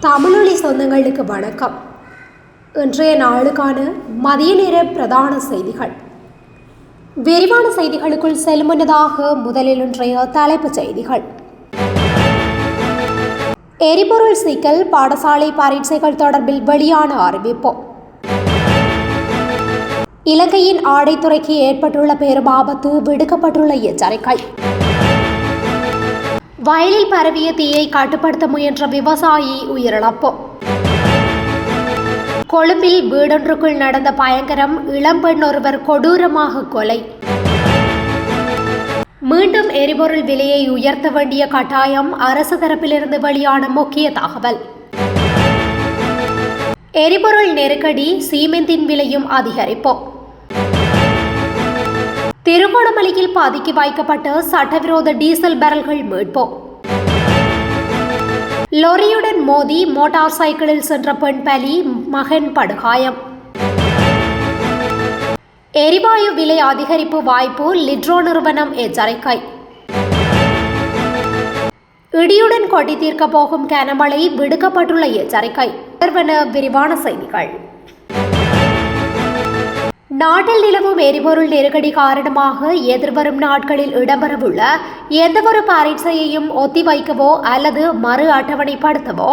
தமிழொலி சொந்தங்களுக்கு வணக்கம். இன்றைய நாளுக்கான மதிய நேர பிரதான செய்திகள். விரிவான செய்திகளுக்குள் செல்லும் முன்னதாக முதலில் இன்றைய தலைப்புச் செய்திகள். எரிபொருள் சிக்கல், பாடசாலை பரீட்சைகள் தொடர்பில் வெளியான அறிவிப்பு. இலங்கையின் ஆடைத்துறைக்கு ஏற்பட்டுள்ள பெரும் ஆபத்து, விடுக்கப்பட்டுள்ள எச்சரிக்கை. வயலில் பரவிய தீயை கட்டுப்படுத்த முயன்ற விவசாயி உயிரிழப்பு. கொழும்பில் வீடொன்றுக்குள் நடந்த பயங்கரம், இளம்பெண் ஒருவர் கொடூரமாக கொலை. மீண்டும் எரிபொருள் விலையை உயர்த்த வேண்டிய கட்டாயம், அரசு தரப்பிலிருந்து வெளியான முக்கிய தகவல். எரிபொருள் நெருக்கடி, சீமெந்தின் விலையும் அதிகரிப்பு. திருகோணமலையில் பதுக்கி வைக்கப்பட்ட சட்டவிரோத டீசல் பேரல்கள் மீட்பு. லொரியுடன் மோதி மோட்டார் சைக்கிளில் சென்ற பெண் பலி, மகன் படுகாயம். எரிவாயு விலை அதிகரிப்பு வாய்ப்பு, லிட்ரோ நிறுவனம் எச்சரிக்கை. இடியுடன் கொட்டி தீர்க்க போகும் கனமழை, விடுக்கப்பட்டுள்ள எச்சரிக்கை. விரிவான செய்திகள். நாட்டில் நிலவும் எரிபொருள் நெருக்கடி காரணமாக எதிர்வரும் நாட்களில் இடம்பெறவுள்ள எந்தவொரு பரீட்சையையும் ஒத்திவைக்கவோ அல்லது மறு அட்டவணைப்படுத்தவோ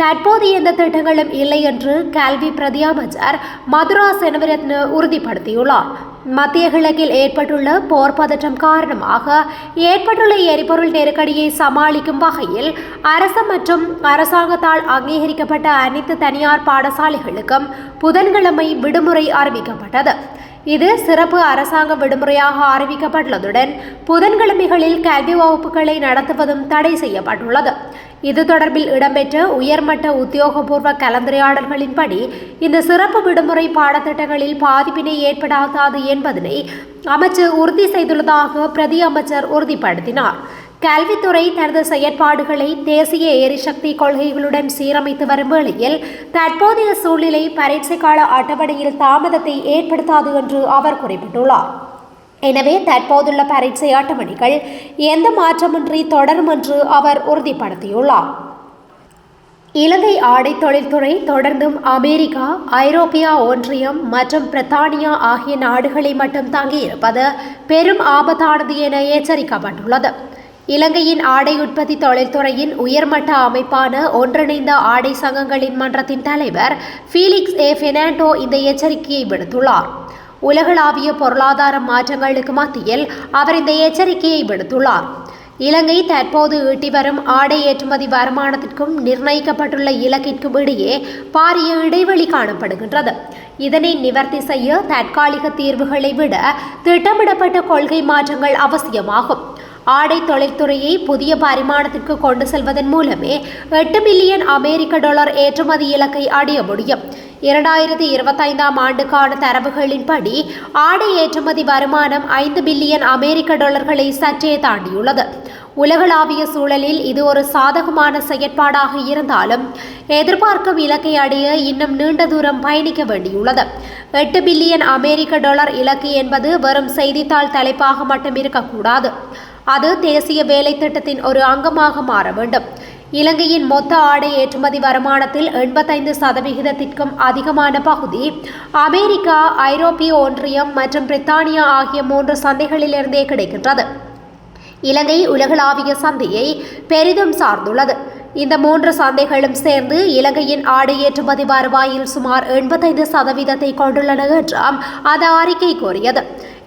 தற்போது எந்த திட்டங்களும் இல்லை என்று கல்வி பிரதி அமைச்சர் மதுரா செனவிரத்ன உறுதிப்படுத்தியுள்ளார். மத்திய கிழக்கில் ஏற்பட்டுள்ள போர் பதற்றம் காரணமாக ஏற்பட்டுள்ள எரிபொருள் நெருக்கடியை சமாளிக்கும் வகையில் அரசு மற்றும் அரசாங்கத்தால் அங்கீகரிக்கப்பட்ட அனைத்து தனியார் பாடசாலைகளுக்கும் புதன்கிழமை விடுமுறை அறிவிக்கப்பட்டது. இது சிறப்பு அரசாங்க விடுமுறையாக அறிவிக்கப்பட்டுள்ளதுடன் புதன்கிழமைகளில் கல்வி வகுப்புகளை நடத்துவதும் தடை செய்யப்பட்டுள்ளது. இது தொடர்பில் இடம்பெற்ற உயர்மட்ட உத்தியோகபூர்வ கலந்துரையாடல்களின்படி இந்த சிறப்பு விடுமுறை பாடத்திட்டங்களில் பாதிப்பினை ஏற்படாது என்பதனை அமைச்சர் உறுதி செய்துள்ளதாக பிரதி அமைச்சர் உறுதிப்படுத்தினார். கல்வித்துறை தனது செயற்பாடுகளை தேசிய எரிசக்தி கொள்கைகளுடன் சீரமைத்து வரும் வேளையில் தற்போதைய சூழ்நிலை பரீட்சை கால அட்டவணையில் தாமதத்தை ஏற்படுத்தாது என்று அவர் குறிப்பிட்டுள்ளார். எனவே தற்போதுள்ள பரீட்சை அட்டவணைகள் எந்த மாற்றமின்றி தொடரும் என்று அவர் உறுதிப்படுத்தியுள்ளார். இலங்கை ஆடை தொழில்துறை தொடர்ந்தும் அமெரிக்கா, ஐரோப்பிய ஒன்றியம் மற்றும் பிரித்தானியா ஆகிய நாடுகளை மட்டும் தங்கியிருப்பது பெரும் ஆபத்தானது என எச்சரிக்கப்பட்டுள்ளது. இலங்கையின் ஆடை உற்பத்தி தொழில்துறையின் உயர்மட்ட அமைப்பான ஒன்றிணைந்த ஆடை சங்கங்களின் மன்றத்தின் தலைவர் ஃபீலிக்ஸ் ஏ பெர்னாண்டோ இந்த எச்சரிக்கையை விடுத்துள்ளார். உலகளாவிய பொருளாதார மாற்றங்களுக்கு மத்தியில் அவர் இந்த எச்சரிக்கையை விடுத்துள்ளார். இலங்கை தற்போது ஈட்டி வரும் ஆடை ஏற்றுமதி வருமானத்திற்கும் நிர்ணயிக்கப்பட்டுள்ள இலக்கிற்கும் இடையே பாரிய இடைவெளி காணப்படுகின்றது. இதனை நிவர்த்தி செய்ய தற்காலிக தீர்வுகளை விட திட்டமிடப்பட்ட கொள்கை மாற்றங்கள் அவசியமாகும். ஆடை தொழில்துறையை புதிய பரிமாணத்திற்கு கொண்டு செல்வதன் மூலமே 8 பில்லியன் அமெரிக்க டாலர் ஏற்றுமதி இலக்கை அடைய முடியும். 2025ஆம் ஆண்டுக்கான தரவுகளின்படி ஆடை ஏற்றுமதி வருமானம் 5 பில்லியன் அமெரிக்க டாலர்களை சற்றே தாண்டியுள்ளது. உலகளாவிய சூழலில் இது ஒரு சாதகமான செயற்பாடாக இருந்தாலும் எதிர்பார்க்கும் இலக்கை அடைய இன்னும் நீண்ட தூரம் பயணிக்க வேண்டியுள்ளது. 8 பில்லியன் அமெரிக்க டாலர் இலக்கு என்பது வெறும் செய்தித்தாள் தலைப்பாக மட்டும் இருக்கக்கூடாது. அது தேசிய வேலை திட்டத்தின் ஒரு அங்கமாக மாற வேண்டும். இலங்கையின் மொத்த ஆடை ஏற்றுமதி வருமானத்தில் 85% அதிகமான பகுதி அமெரிக்கா, ஐரோப்பிய ஒன்றியம் மற்றும் பிரித்தானியா ஆகிய 3 சந்தைகளிலிருந்தே கிடைக்கின்றது. இலங்கை உலகளாவிய சந்தையை பெரிதும் சார்ந்துள்ளது. இந்த 3 சந்தைகளும் சேர்ந்து இலங்கையின் ஆடை ஏற்றுமதி வருவாயில் சுமார் 85% கொண்டுள்ளன என்றும் அந்த அறிக்கை கூறியது.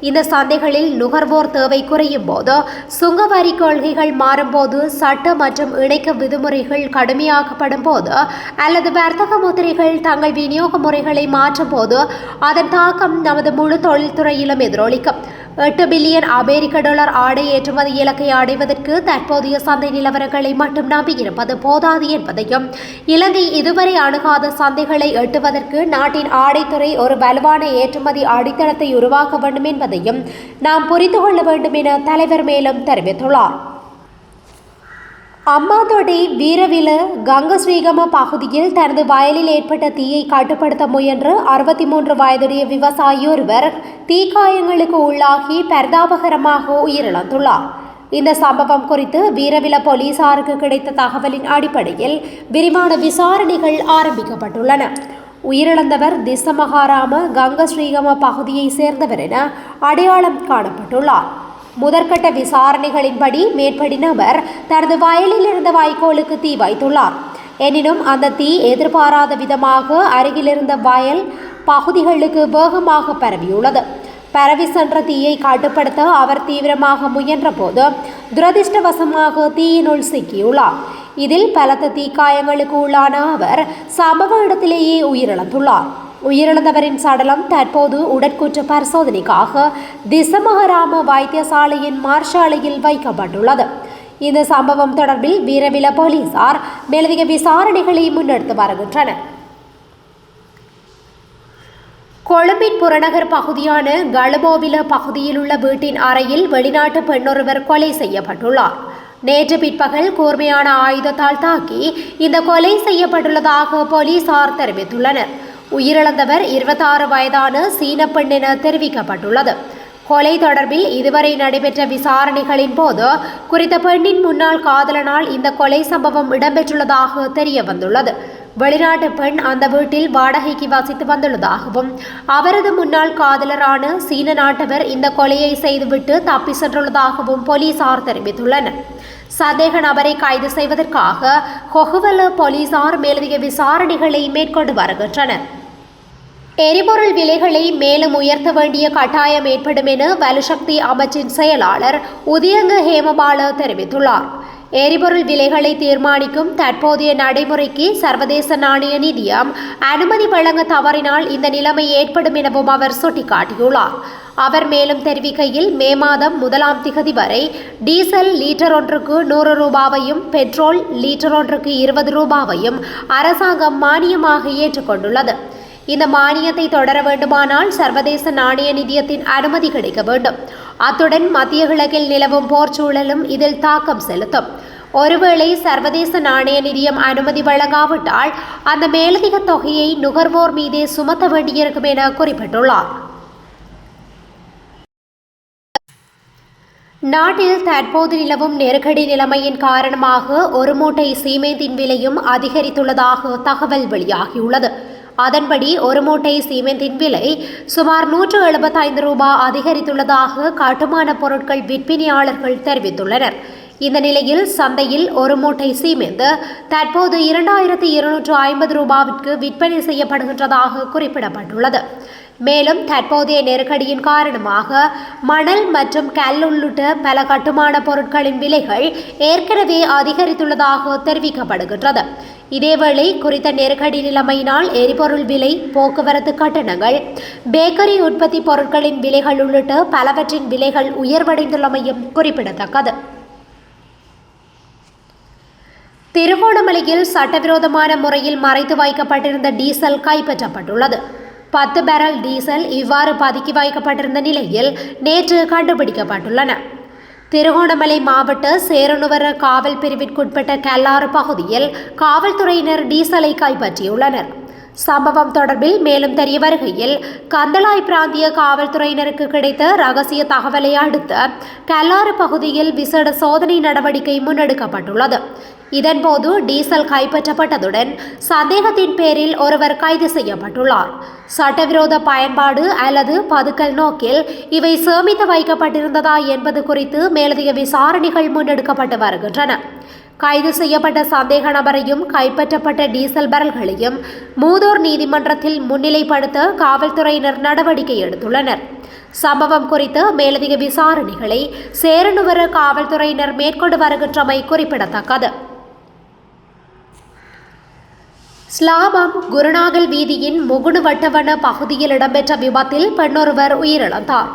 இந்த சந்தைகளில் நுகர்வோர் தேவை குறையும் போது, சுங்க வரி கொள்கைகள் மாறும்போது, சட்ட மற்றும் இணைக்க விதிமுறைகள் கடுமையாக்கப்படும் போது அல்லது வர்த்தக முத்திரைகள் தங்கள் விநியோக முறைகளை மாற்றும் போது அதன் தாக்கம் நமது முழு தொழில்துறையிலும் எதிரொலிக்கும். 8 பில்லியன் அமெரிக்க டாலர் ஆடை ஏற்றுமதி இலக்கை அடைவதற்கு தற்போதைய சந்தை நிலவரங்களை மட்டும் நம்பியிருப்பது போதாது என்பதையும், இலங்கை இதுவரை அணுகாத சந்தைகளை எட்டுவதற்கு நாட்டின் ஆடைத்துறை ஒரு வலுவான ஏற்றுமதி அடித்தளத்தை உருவாக்க வேண்டும் என்பதையும் நாம் புரிந்து கொள்ள வேண்டும் என தலைவர் மேலும் தெரிவித்துள்ளார். அம்மாதோட்டை வீரவில கங்கஸ்ரீகம பகுதியில் தனது வயலில் ஏற்பட்ட தீயை கட்டுப்படுத்த முயன்று 63 வயதுடைய விவசாயி ஒருவர் தீக்காயங்களுக்கு உள்ளாகி பரிதாபகரமாக உயிரிழந்துள்ளார். இந்த சம்பவம் குறித்து வீரவில போலீசாருக்கு கிடைத்த தகவலின் அடிப்படையில் விரிவான விசாரணைகள் ஆரம்பிக்கப்பட்டுள்ளன. உயிரிழந்தவர் திசமகாராம கங்க ஸ்ரீகம பகுதியை சேர்ந்தவர் என அடையாளம் காணப்பட்டுள்ளார். முதற்கட்ட விசாரணைகளின்படி மேற்படி நபர் தனது வயலில் இருந்த வைக்கோலுக்கு தீ வைத்துள்ளார். எனினும் அந்த தீ எதிர்பாராத விதமாக அருகிலிருந்த வயல் பகுதிகளுக்கு வேகமாக பரவியுள்ளது. பரவி சென்ற தீயை கட்டுப்படுத்த அவர் தீவிரமாக முயன்றபோது துரதிர்ஷ்டவசமாக தீயினுள் சிக்கியுள்ளார். இதில் பலத்த தீக்காயங்களுக்கு உள்ளான அவர் சம்பவ இடத்திலேயே உயிரிழந்துள்ளார். உயிரிழந்தவரின் சடலம் தற்போது உடற்கூற்று பரிசோதனைக்காக திசமகாராம வைத்தியசாலையின் மார்ஷாலையில் வைக்கப்பட்டுள்ளது. இந்த சம்பவம் தொடர்பில் வீரவில போலீசார் மேலதிக விசாரணைகளை முன்னெடுத்து வருகின்றனர். கொழும்பின் புறநகர் பகுதியான கழுபோவில பகுதியில் உள்ள வீட்டின் அறையில் வெளிநாட்டு பெண்ணொருவர் கொலை செய்யப்பட்டுள்ளார். நேற்று பிற்பகல் கூர்மையான ஆயுதத்தால் தாக்கி இந்த கொலை செய்யப்பட்டுள்ளதாக போலீசார் தெரிவித்துள்ளனர். உயிரிழந்தவர் 26 வயதான சீன பெண் என தெரிவிக்கப்பட்டுள்ளது. கொலை தொடர்பில் இதுவரை நடைபெற்ற விசாரணைகளின் போது குறித்த பெண்ணின் முன்னாள் காதலனால் இந்த கொலை சம்பவம் இடம்பெற்றுள்ளதாக தெரிய வந்துள்ளது. வெளிநாட்டு பெண் அந்த வீட்டில் வாடகைக்கு வசித்து வந்துள்ளதாகவும் அவரது முன்னாள் காதலரான சீன நாட்டவர் இந்த கொலையை செய்துவிட்டு தப்பி சென்றுள்ளதாகவும் போலீசார் தெரிவித்துள்ளனர். சந்தேக நபரை கைது செய்வதற்காக கொகுவல போலீசார் மேலதிக விசாரணைகளை மேற்கொண்டு வருகின்றனர். எரிபொருள் விலைகளை மேலும் உயர்த்த வேண்டிய கட்டாயம் ஏற்படும் என வலுசக்தி அமைச்சின் செயலாளர் உதயங்க ஹேமபால தெரிவித்துள்ளார். எரிபொருள் விலைகளை தீர்மானிக்கும் தற்போதைய நடைமுறைக்கு சர்வதேச நாணய நிதியம் அனுமதி வழங்க தவறினால் இந்த நிலைமை ஏற்படும் எனவும் அவர் சுட்டிக்காட்டியுள்ளார். அவர் மேலும் தெரிவிக்கையில், மே மாதம் 1ஆம் திகதி வரை டீசல் லீட்டர் ஒன்றுக்கு 100 ரூபாவையும் பெட்ரோல் லீட்டர் ஒன்றுக்கு 20 ரூபாவையும் அரசாங்கம் மானியமாக ஏற்றுக்கொண்டுள்ளது. இந்த மானியத்தை தொடர வேண்டுமானால் சர்வதேச நாணய நிதியத்தின் அனுமதி கிடைக்க வேண்டும். அத்துடன் மத்திய கிழக்கில் நிலவும் போர் சூழலும் இதில் தாக்கம் செலுத்தும். ஒருவேளை சர்வதேச நாணய நிதியம் அனுமதி வழங்காவிட்டால் அந்த மேலதிக தொகையை நுகர்வோர் மீதே சுமத்த வேண்டியிருக்கும் என குறிப்பிட்டுள்ளார். நாட்டில் தற்போது நிலவும் நெருக்கடி நிலைமையின் காரணமாக ஒரு மூட்டை சீமெந்தின் விலையும் அதிகரித்துள்ளதாக தகவல் வெளியாகியுள்ளது. அதன்படி ஒரு மூட்டை சீமெந்தின் விலை சுமார் 175 ரூபாய் அதிகரித்துள்ளதாக கட்டுமான பொருட்கள் விற்பனையாளர்கள் தெரிவித்துள்ளனர். இந்த நிலையில் சந்தையில் ஒரு மூட்டை சீமெந்து தற்போது 2250 ரூபாவிற்கு விற்பனை செய்யப்படுகின்றதாக குறிப்பிடப்பட்டுள்ளது. மேலும் தற்போதைய நெருக்கடியின் காரணமாக மணல் மற்றும் கல் உள்ளிட்ட பல கட்டுமான பொருட்களின் விலைகள் ஏற்கனவே அதிகரித்துள்ளதாக தெரிவிக்கப்படுகின்றது. இதேவேளை குறித்த நெருக்கடி நிலைமையினால் எரிபொருள் விலை, போக்குவரத்து கட்டணங்கள், பேக்கரி உற்பத்தி பொருட்களின் விலைகள் உள்ளிட்ட பலவற்றின் விலைகள் உயர்வடைந்துள்ளமையும் குறிப்பிடத்தக்கது. திருகோணமலையில் சட்டவிரோதமான முறையில் மறைத்து வைக்கப்பட்டிருந்த டீசல் கைப்பற்றப்பட்டுள்ளது. 10 பேரல் டீசல் இவ்வாறு பதுக்கி வைக்கப்பட்டிருந்த நிலையில் நேற்று கண்டுபிடிக்கப்பட்டுள்ளன. திருகோணமலை மாவட்ட சேரனுவர காவல் பிரிவிற்குட்பட்ட கல்லாறு பகுதியில் காவல்துறையினர் டீசலை கைப்பற்றியுள்ளனர். சம்பவம் தொடர்பில் மேலும் தெரிய வருகையில், கந்தளாய் பிராந்திய காவல்துறையினருக்கு கிடைத்த ரகசிய தகவலை அடுத்து கல்லாறு பகுதியில் விசேட சோதனை நடவடிக்கை முன்னெடுக்கப்பட்டுள்ளது. இதன்போது டீசல் கைப்பற்றப்பட்டதுடன் சந்தேகத்தின் பேரில் ஒருவர் கைது செய்யப்பட்டுள்ளார். சட்டவிரோத பயன்பாடு அல்லது பதுக்கல் நோக்கில் இவை சேமித்து வைக்கப்பட்டிருந்ததா என்பது குறித்து மேலதிக விசாரணைகள் முன்னெடுக்கப்பட்டு வருகின்றன. கைது செய்யப்பட்ட சந்தேக நபரையும் கைப்பற்றப்பட்ட டீசல் பரல்களையும் மூதூர் நீதிமன்றத்தில் முன்னிலைப்படுத்த காவல்துறையினர் நடவடிக்கை எடுத்துள்ளனர். சம்பவம் குறித்து மேலதிக விசாரணைகளை சேரனுவர காவல்துறையினர் மேற்கொண்டு வருகின்றமை குறிப்பிடத்தக்கது. ஸ்லாபம் குருநாகல் வீதியின் முகுணு வட்டவன பகுதியில் இடம்பெற்ற விபத்தில் பெண்ணொருவர் உயிரிழந்தார்.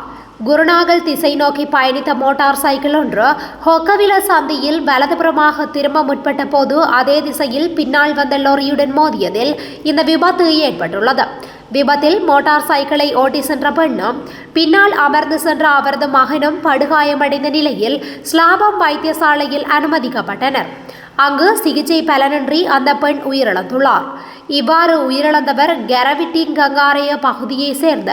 குருநாகல் திசை நோக்கி பயணித்த மோட்டார் சைக்கிள் ஒன்று ஹொக்கவில சந்தியில் வலதுபுறமாக திரும்ப முற்பட்ட போது அதே திசையில் பின்னால் வந்த லொரியுடன் மோதியதில் இந்த விபத்து ஏற்பட்டுள்ளது. விபத்தில் மோட்டார் சைக்கிளை ஓட்டி சென்ற பெண்ணும் பின்னால் அமர்ந்து சென்ற அவரது மகனும் படுகாயமடைந்த நிலையில் ஸ்லாபம் வைத்தியசாலையில் அனுமதிக்கப்பட்டனர். அங்கு சிகிச்சை பலனின்றி அந்த பெண் உயிரிழந்துள்ளார். இவ்வாறு உயிரிழந்தவர் கரவிட்டிங் கங்காரைய பகுதியை சேர்ந்த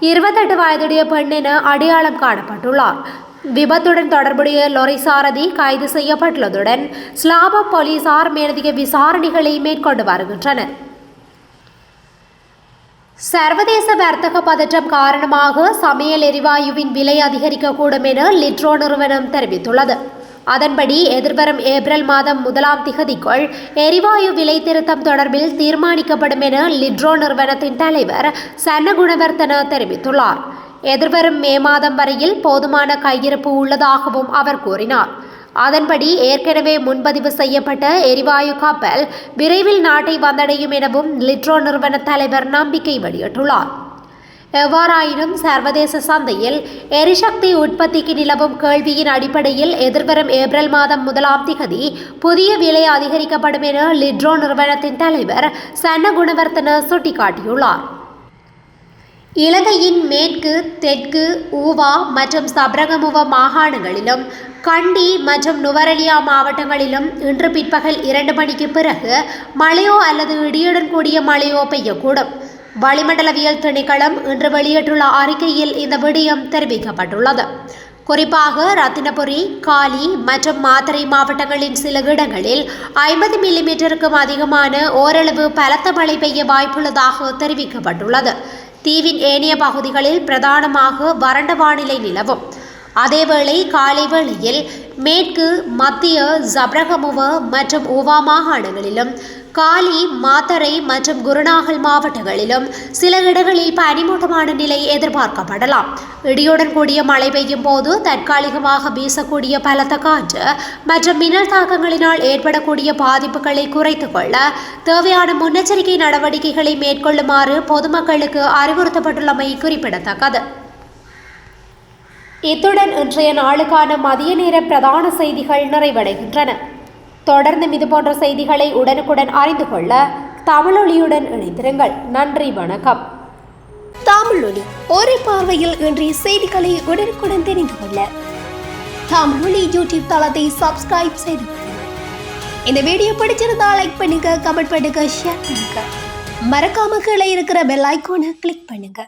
28 வயதுடைய பெண் என அடையாளம் காணப்பட்டுள்ளார். விபத்துடன் தொடர்புடைய லொரி சாரதி கைது செய்யப்பட்டுள்ளதுடன் ஸ்லாபம் போலீசார் மேலதிக விசாரணைகளை மேற்கொண்டு வருகின்றனர். சர்வதேச வர்த்தக பதற்றம் காரணமாக சமையல் எரிவாயுவின் விலை அதிகரிக்கக்கூடும் என லிட்ரோ நிறுவனம் தெரிவித்துள்ளது. அதன்படி எதிர்வரும் ஏப்ரல் மாதம் 1ஆம் திகதிக்குள் எரிவாயு விலை திருத்தம் தொடர்பில் தீர்மானிக்கப்படும் என லிட்ரோ நிறுவனத்தின் தலைவர் சன்ன குணவர்த்தன தெரிவித்துள்ளார். எதிர்வரும் மே மாதம் வரையில் போதுமான கையிருப்பு உள்ளதாகவும் அவர் கூறினார். அதன்படி ஏற்கனவே முன்பதிவு செய்யப்பட்ட எரிவாயு கப்பல் விரைவில் நாட்டை வந்தடையும் எனவும் லிட்ரோ நிறுவன தலைவர் நம்பிக்கை வெளியிட்டுள்ளார். எவ்வாறாயினும் சர்வதேச சந்தையில் எரிசக்தி உற்பத்திக்கு நிலவும் கேள்வியின் அடிப்படையில் எதிர்வரும் ஏப்ரல் மாதம் 1ஆம் திகதி புதிய விலை அதிகரிக்கப்படும் என லிட்ரோ நிறுவனத்தின் தலைவர் சன்ன குணவர்த்தன சுட்டிக்காட்டியுள்ளார். இலங்கையின் மேற்கு, தெற்கு, ஊவா மற்றும் சப்ரகமுவ மாகாணங்களிலும் கண்டி மற்றும் நுவரெலியா மாவட்டங்களிலும் இன்று பிற்பகல் 2 மணிக்கு பிறகு மழையோ அல்லது இடியுடன் கூடிய மழையோ பெய்யக்கூடும். வளிமண்டலவியல் திணைக்களம் இன்று வெளியிட்டுள்ள அறிக்கையில் இந்த விடயம் தெரிவிக்கப்பட்டுள்ளது. குறிப்பாக ரத்தினபுரி, காலி மற்றும் மாத்தறை மாவட்டங்களின் சில இடங்களில் 50 மில்லிமீட்டருக்கும் அதிகமான ஓரளவு பலத்த மழை பெய்ய வாய்ப்புள்ளதாக தெரிவிக்கப்பட்டுள்ளது. தீவின் ஏனைய பகுதிகளில் பிரதானமாக வறண்ட வானிலை நிலவும். அதேவேளை காலை வேளையில் மேற்கு, மத்திய, சப்ரகமுவ மற்றும் ஊவா மாகாணங்களிலும் காலி, மாத்தறை மற்றும் குருநாகல் மாவட்டங்களிலும் சில இடங்களில் பனிமூட்டமான நிலை எதிர்பார்க்கப்படலாம். இடியுடன் கூடிய மழை பெய்யும் போது தற்காலிகமாக வீசக்கூடிய பலத்த காற்று மற்றும் மின்னல் தாக்கங்களினால் ஏற்படக்கூடிய பாதிப்புகளை குறைத்துக் கொள்ள தேவையான முன்னெச்சரிக்கை நடவடிக்கைகளை மேற்கொள்ளுமாறு பொதுமக்களுக்கு அறிவுறுத்தப்பட்டுள்ளமை குறிப்பிடத்தக்கது. இத்துடன் இன்றைய நாளுக்கான மதிய நேர பிரதான செய்திகள் நிறைவடைகின்றன. தொடர்ந்து இதுபோன்ற செய்திகளை உடனுக்குடன் அறிந்து கொள்ள தமிழொலியுடன் இணைந்திருங்கள். நன்றி, வணக்கம். தமிழொலி ஒரே பார்வையில் இன்றைய செய்திகளை உடனுக்குடன் தெரிந்து கொள்ள தமிழொலி யூடியூப் தளத்தை சப்ஸ்கிரைப் செய்து கொள்ளுங்கள். இந்த வீடியோ பிடிச்சிருந்தா லைக் பண்ணுங்க, கமெண்ட் பண்ணுங்க, ஷேர் பண்ணுங்க. மறக்காம கீழே இருக்கிற பெல் ஐகானை கிளிக் பண்ணுங்க.